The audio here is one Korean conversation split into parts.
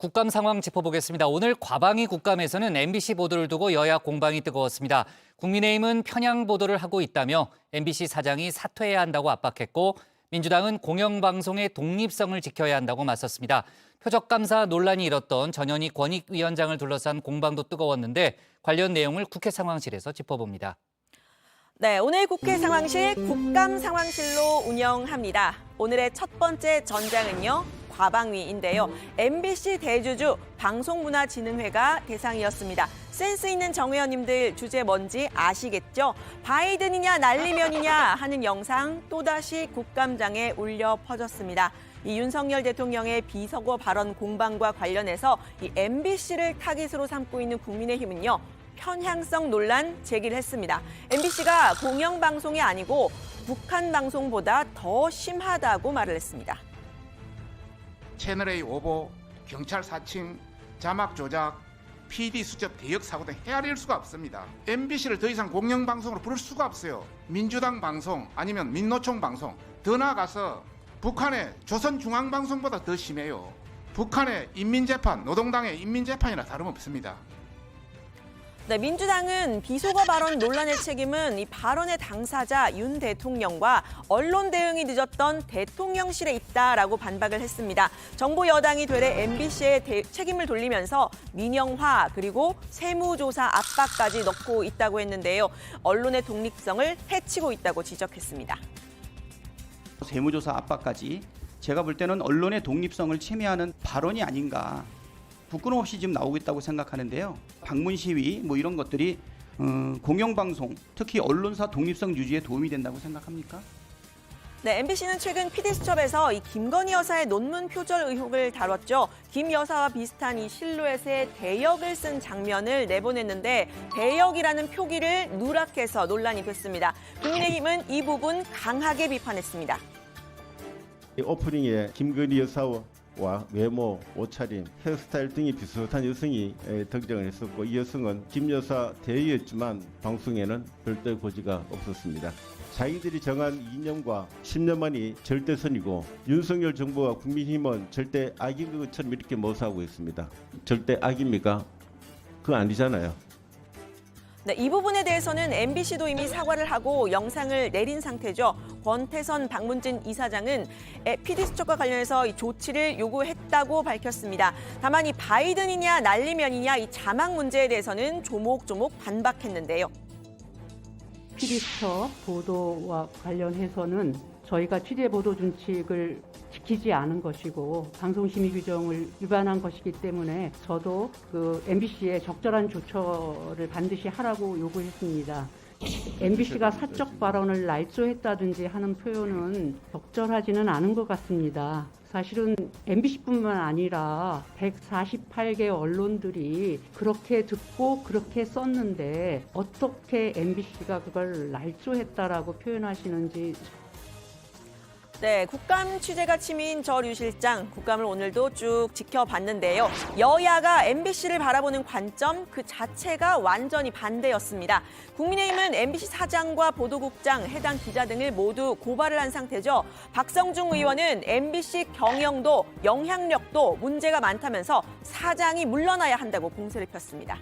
국감 상황 짚어보겠습니다. 오늘 과방위 국감에서는 MBC 보도를 두고 여야 공방이 뜨거웠습니다. 국민의힘은 편향 보도를 하고 있다며 MBC 사장이 사퇴해야 한다고 압박했고 민주당은 공영방송의 독립성을 지켜야 한다고 맞섰습니다. 표적감사 논란이 일었던 전현희 권익위원장을 둘러싼 공방도 뜨거웠는데 관련 내용을 국회 상황실에서 짚어봅니다. 네, 오늘 국회 상황실 국감 상황실로 운영합니다. 오늘의 첫 번째 전장은요. 과방위인데요. MBC 대주주 방송문화진흥회가 대상이었습니다. 센스 있는 정 의원님들 주제 뭔지 아시겠죠? 바이든이냐 날리면이냐 하는 영상 또다시 국감장에 울려 퍼졌습니다. 이 윤석열 대통령의 비서고 발언 공방과 관련해서 이 MBC를 타깃으로 삼고 있는 국민의힘은요. 편향성 논란 제기를 했습니다. MBC가 공영방송이 아니고 북한 방송보다 더 심하다고 말을 했습니다. 채널A 오보, 경찰 사칭, 자막 조작, PD 수첩 대역 사고 등 헤아릴 수가 없습니다. MBC를 더 이상 공영방송으로 부를 수가 없어요. 민주당 방송 아니면 민노총 방송, 더 나아가서 북한의 조선중앙방송보다 더 심해요. 북한의 인민재판, 노동당의 인민재판이나 다름없습니다. 네, 민주당은 비속어 발언 논란의 책임은 이 발언의 당사자 윤 대통령과 언론 대응이 늦었던 대통령실에 있다라고 반박을 했습니다. 정부 여당이 되레 MBC에 책임을 돌리면서 민영화 그리고 세무조사 압박까지 넣고 있다고 했는데요. 언론의 독립성을 해치고 있다고 지적했습니다. 세무조사 압박까지 제가 볼 때는 언론의 독립성을 침해하는 발언이 아닌가. 부끄럼 없이 지금 나오고 있다고 생각하는데요. 방문 시위 뭐 이런 것들이 공영방송, 특히 언론사 독립성 유지에 도움이 된다고 생각합니까? 네, MBC는 최근 PD수첩에서 이 김건희 여사의 논문 표절 의혹을 다뤘죠. 김 여사와 비슷한 이 실루엣의 대역을 쓴 장면을 내보냈는데 대역이라는 표기를 누락해서 논란이 됐습니다. 국민의힘은 이 부분 강하게 비판했습니다. 오프닝에 김건희 여사와 외모, 옷차림, 헤어스타일 등이 비슷한 여성이 등장을 했었고 이 여성은 김 여사 대의였지만 방송에는 별도 고지가 없었습니다. 자기들이 정한 이념과 10년만이 절대선이고 윤석열 정부와 국민힘은 절대 악인 것처럼 이렇게 모사하고 있습니다. 절대 악입니까? 그거 아니잖아요. 네, 이 부분에 대해서는 MBC도 이미 사과를 하고 영상을 내린 상태죠. 권태선 박문진 이사장은 PD수첩과 관련해서 이 조치를 요구했다고 밝혔습니다. 다만 이 바이든이냐 날리면이냐 이 자막 문제에 대해서는 조목조목 반박했는데요. PD수첩 보도와 관련해서는 저희가 취재 보도 준칙을 지키지 않은 것이고 방송심의 규정을 위반한 것이기 때문에 저도 MBC에 적절한 조처를 반드시 하라고 요구했습니다. MBC가 사적 발언을 날조했다든지 하는 표현은 적절하지는 않은 것 같습니다. 사실은 MBC뿐만 아니라 148개 언론들이 그렇게 듣고 그렇게 썼는데 어떻게 MBC가 그걸 날조했다라고 표현하시는지. 네, 국감 취재가 취미인 저 류 실장, 국감을 오늘도 쭉 지켜봤는데요. 여야가 MBC를 바라보는 관점 그 자체가 완전히 반대였습니다. 국민의힘은 MBC 사장과 보도국장, 해당 기자 등을 모두 고발을 한 상태죠. 박성중 의원은 MBC 경영도 영향력도 문제가 많다면서 사장이 물러나야 한다고 공세를 폈습니다.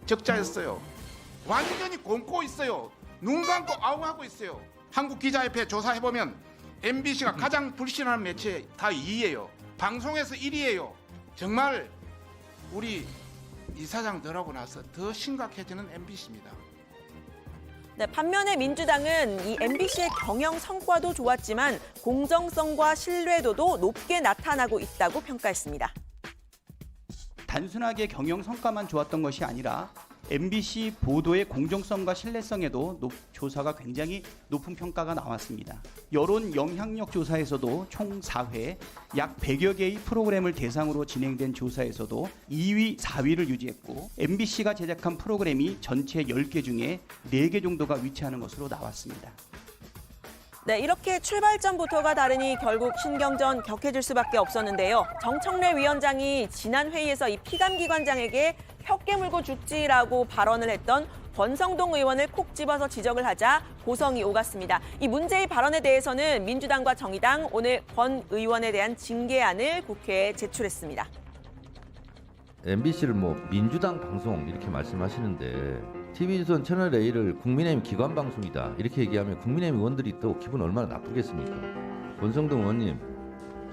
적자였어요. 완전히 곪고 있어요. 눈 감고 아웅하고 있어요. 한국기자협회 조사해보면 MBC가 가장 불신하는 매체 다 2위예요. 방송에서 1위예요. 정말 우리 이사장 들어가고 나서 더 심각해지는 MBC입니다. 네, 반면에 민주당은 이 MBC의 경영 성과도 좋았지만 공정성과 신뢰도도 높게 나타나고 있다고 평가했습니다. 단순하게 경영 성과만 좋았던 것이 아니라 MBC 보도의 공정성과 신뢰성에도 조사가 굉장히 높은 평가가 나왔습니다. 여론 영향력 조사에서도 총 4회 약 100여 개의 프로그램을 대상으로 진행된 조사에서도 2위, 4위를 유지했고 MBC가 제작한 프로그램이 전체 10개 중에 4개 정도가 위치하는 것으로 나왔습니다. 네, 이렇게 출발점부터가 다르니 결국 신경전 격해질 수밖에 없었는데요. 정청래 위원장이 지난 회의에서 이 피감기관장에게 혀 깨물고 죽지라고 발언을 했던 권성동 의원을 콕 집어서 지적을 하자 고성이 오갔습니다. 이 문제의 발언에 대해서는 민주당과 정의당 오늘 권 의원에 대한 징계안을 국회에 제출했습니다. MBC를 뭐 민주당 방송 이렇게 말씀하시는데 TV조선 채널A를 국민의힘 기관 방송이다 이렇게 얘기하면 국민의힘 의원들이 또 기분 얼마나 나쁘겠습니까? 권성동 의원님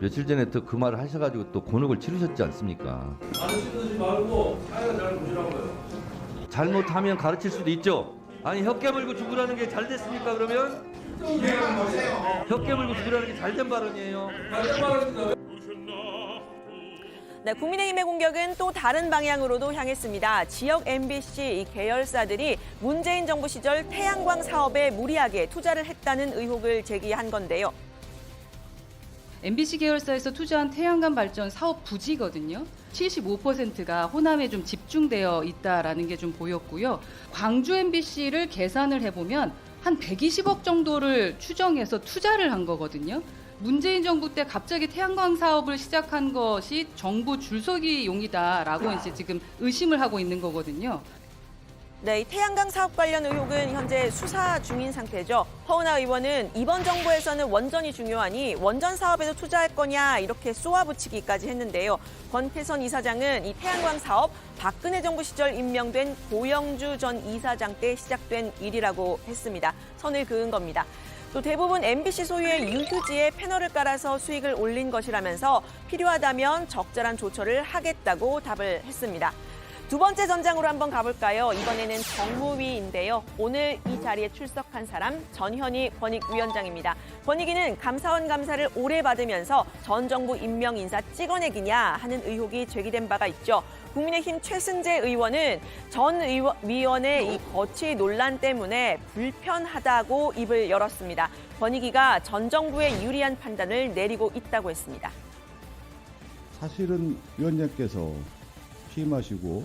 며칠 전에 또 그 말을 하셔가지고 또 곤혹을 치르셨지 않습니까? 가르치지 말고 사회가 잘 보시라고요. 잘못하면 가르칠 수도 있죠. 아니 혀 깨물고 죽으라는 게 잘 됐습니까 그러면? 혀 깨물고 죽으라는 게 잘된 발언이에요. 네, 국민의힘의 공격은 또 다른 방향으로도 향했습니다. 지역 MBC 계열사들이 문재인 정부 시절 태양광 사업에 무리하게 투자를 했다는 의혹을 제기한 건데요. MBC 계열사에서 투자한 태양광 발전 사업 부지거든요. 75%가 호남에 좀 집중되어 있다라는 게 좀 보였고요. 광주 MBC를 계산을 해보면 한 120억 정도를 추정해서 투자를 한 거거든요. 문재인 정부 때 갑자기 태양광 사업을 시작한 것이 정부 줄서기용이다라고 이제 지금 의심을 하고 있는 거거든요. 네, 이 태양광 사업 관련 의혹은 현재 수사 중인 상태죠. 허은하 의원은 이번 정부에서는 원전이 중요하니 원전 사업에도 투자할 거냐 이렇게 쏘아붙이기까지 했는데요. 권태선 이사장은 이 태양광 사업 박근혜 정부 시절 임명된 고영주 전 이사장 때 시작된 일이라고 했습니다. 선을 그은 겁니다. 또 대부분 MBC 소유의 유휴지에 패널을 깔아서 수익을 올린 것이라면서 필요하다면 적절한 조처를 하겠다고 답을 했습니다. 두 번째 전장으로 한번 가볼까요? 이번에는 정무위인데요. 오늘 이 자리에 출석한 사람 전현희 권익위원장입니다. 권익위는 감사원 감사를 오래 받으면서 전 정부 임명 인사 찍어내기냐 하는 의혹이 제기된 바가 있죠. 국민의힘 최승재 의원은 전 위원의 이 거취 논란 때문에 불편하다고 입을 열었습니다. 권익위가 전 정부에 유리한 판단을 내리고 있다고 했습니다. 사실은 위원장께서 취임하시고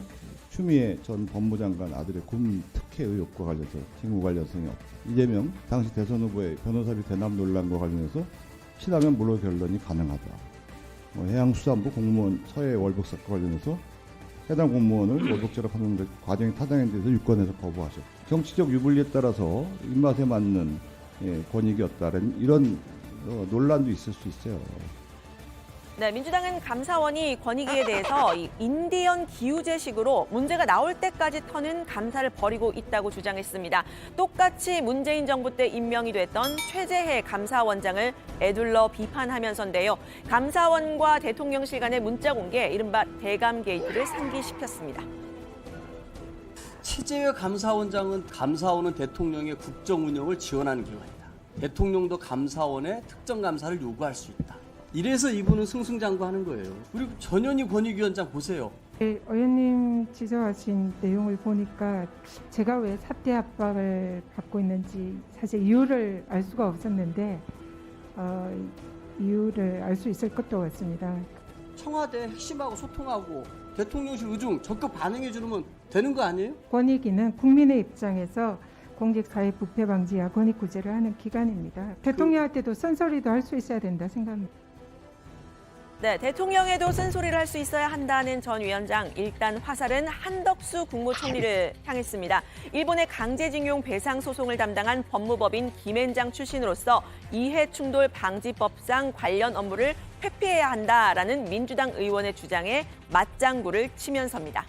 추미애 전 법무장관 아들의 군 특혜 의혹과 관련해서 직무 관련성이 없다. 이재명 당시 대선 후보의 변호사비 대납 논란과 관련해서 치라면 물로 결론이 가능하다. 해양수산부 공무원 서해 월북 사건과 관련해서 해당 공무원을 월북죄로 판단된 과정이 타당에 대해서 유권에서 거부하셨고 정치적 유불리에 따라서 입맛에 맞는 권익이었다는 이런 논란도 있을 수 있어요. 네, 민주당은 감사원이 권익위에 대해서 이 인디언 기우제식으로 문제가 나올 때까지 터는 감사를 벌이고 있다고 주장했습니다. 똑같이 문재인 정부 때 임명이 됐던 최재해 감사원장을 에둘러 비판하면서인데요. 감사원과 대통령실 간의 문자 공개, 이른바 대감 게이트를 상기시켰습니다. 최재해 감사원장은 감사원은 대통령의 국정 운영을 지원하는 기관이다. 대통령도 감사원에 특정 감사를 요구할 수 있다. 이래서 이분은 승승장구하는 거예요. 그리고 전현희 권익위원장 보세요. 의원님 지적하신 내용을 보니까 제가 왜 사퇴 압박을 받고 있는지 사실 이유를 알 수가 없었는데 이유를 알 수 있을 것도 같습니다. 청와대 핵심하고 소통하고 대통령실 의중 적극 반응해 주면 되는 거 아니에요? 권익위는 국민의 입장에서 공직사회 부패 방지와 권익 구제를 하는 기관입니다. 대통령한테도 쓴소리도 할 수 있어야 된다 생각합니다. 네, 대통령에도 쓴소리를 할 수 있어야 한다는 전 위원장. 일단 화살은 한덕수 국무총리를 향했습니다. 일본의 강제징용 배상 소송을 담당한 법무법인 김앤장 출신으로서 이해충돌 방지법상 관련 업무를 회피해야 한다라는 민주당 의원의 주장에 맞장구를 치면서입니다.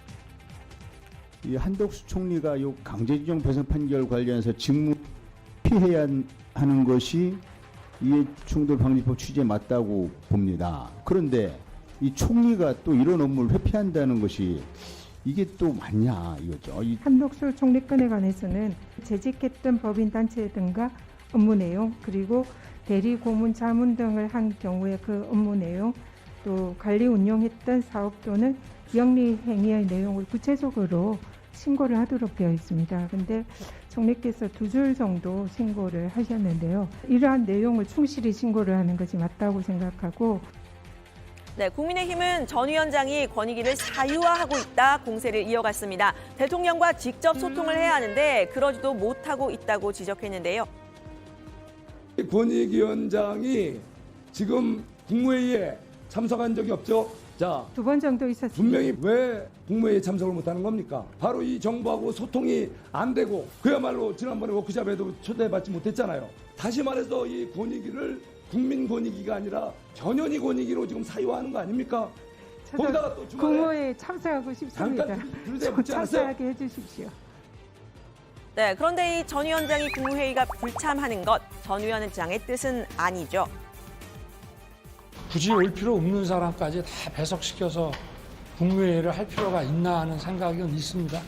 이 한덕수 총리가 이 강제징용 배상 판결 관련해서 직무 피해야 하는 것이 이해충돌 방지법 취지에 맞다고 봅니다. 그런데 이 총리가 또 이런 업무를 회피한다는 것이 이게 또 맞냐 이거죠. 한덕수 총리 건에 관해서는 재직했던 법인 단체 등과 업무 내용 그리고 대리 고문 자문 등을 한 경우에 그 업무 내용 또 관리 운영했던 사업 또는 영리 행위의 내용을 구체적으로 신고를 하도록 되어 있습니다. 그런데 총리께서 2줄 정도 신고를 하셨는데요. 이러한 내용을 충실히 신고를 하는 것이 맞다고 생각하고 네, 국민의힘은 전 위원장이 권익위를 사유화하고 있다 공세를 이어갔습니다. 대통령과 직접 소통을 해야 하는데 그러지도 못하고 있다고 지적했는데요. 권익위원장이 지금 국무회의에 참석한 적이 없죠. 자, 2번 정도 있었습니다. 분명히 왜 국무회의에 참석을 못하는 겁니까? 바로 이 정부하고 소통이 안 되고 그야말로 지난번에 워크숍에도 초대받지 못했잖아요. 다시 말해서 이 권익위를 국민 권익위가 아니라 전현희 권익위로 지금 사유화하는 거 아닙니까? 거기다가 또 주말에 국무회의에 참석하고 싶습니다. 잠깐 들대 좀 붙지 않았어요? 참석하게 해주십시오. 네, 그런데 이 전 위원장이 국무회의가 불참하는 것, 전 위원장의 뜻은 아니죠. 굳이 올 필요 없는 사람까지 다 배석시켜서 국무회의를 할 필요가 있나 하는 생각은 있습니다.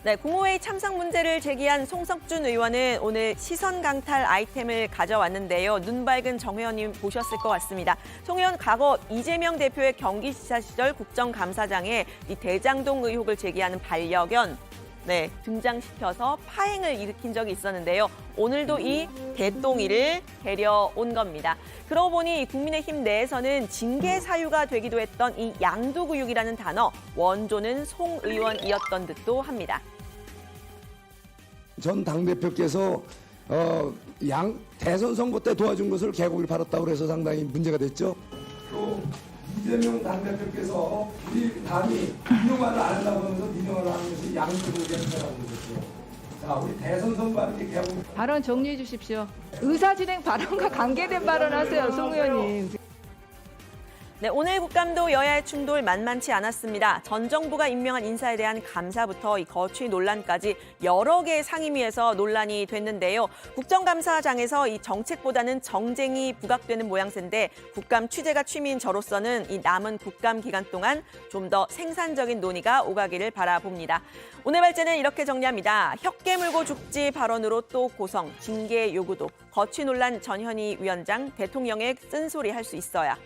네, 국무회의 참석 문제를 제기한 송석준 의원은 오늘 시선 강탈 아이템을 가져왔는데요. 눈 밝은 정 의원님 보셨을 것 같습니다. 송 의원 과거 이재명 대표의 경기지사 시절 국정감사장에 이 대장동 의혹을 제기하는 반려견 등장시켜서 파행을 일으킨 적이 있었는데요. 오늘도 이 대똥이를 데려온 겁니다. 그러고 보니 국민의힘 내에서는 징계 사유가 되기도 했던 이 양두구육이라는 단어, 원조는 송 의원이었던 듯도 합니다. 전 당대표께서 대선 선거 때 도와준 것을 개고기를 팔았다고 해서 상당히 문제가 됐죠. 또 이재명 당대표께서 우리 당이 민영화를 안 한다고 하면서 민영화를 하는 것이 양두구육이라고 그랬죠. 자, 우리 대선 선거할 때 개고기 발언 정리해 주십시오. 의사진행 발언과 관계된 발언하세요, 송 의원님. 네, 오늘 국감도 여야의 충돌 만만치 않았습니다. 전 정부가 임명한 인사에 대한 감사부터 이 거취 논란까지 여러 개의 상임위에서 논란이 됐는데요. 국정감사장에서 이 정책보다는 정쟁이 부각되는 모양새인데 국감 취재가 취미인 저로서는 이 남은 국감 기간 동안 좀 더 생산적인 논의가 오가기를 바라봅니다. 오늘 발제는 이렇게 정리합니다. 혁계 물고 죽지 발언으로 또 고성, 징계 요구도, 거취 논란 전현희 위원장, 대통령의 쓴소리 할 수 있어야.